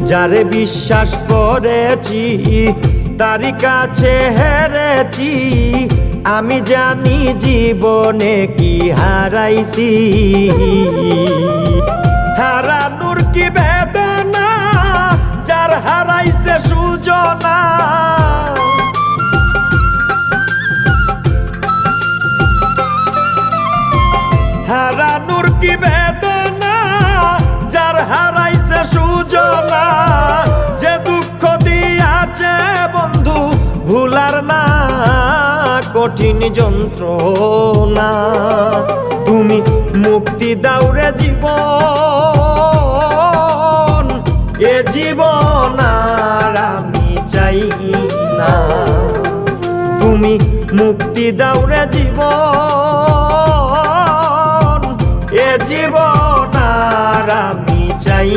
যারে বিশ্বাস করেছি তারি কাছে হেরেছি, আমি জানি জীবনে কি হারাইছি। হারানোর কি বেদনা, যার হারাইছে সুজনা। হারানোর কি বেদনা, যার হারাইছে সুজনা। যে দুঃখ দিয়াছে বন্ধু ভুলার না কঠিন যন্ত্রণা। তুমি মুক্তি দাও রে জীবন, এ জীবন আর আমি চাই না। তুমি মুক্তি দাও রে জীবন, এ জীবন আর আমি চাই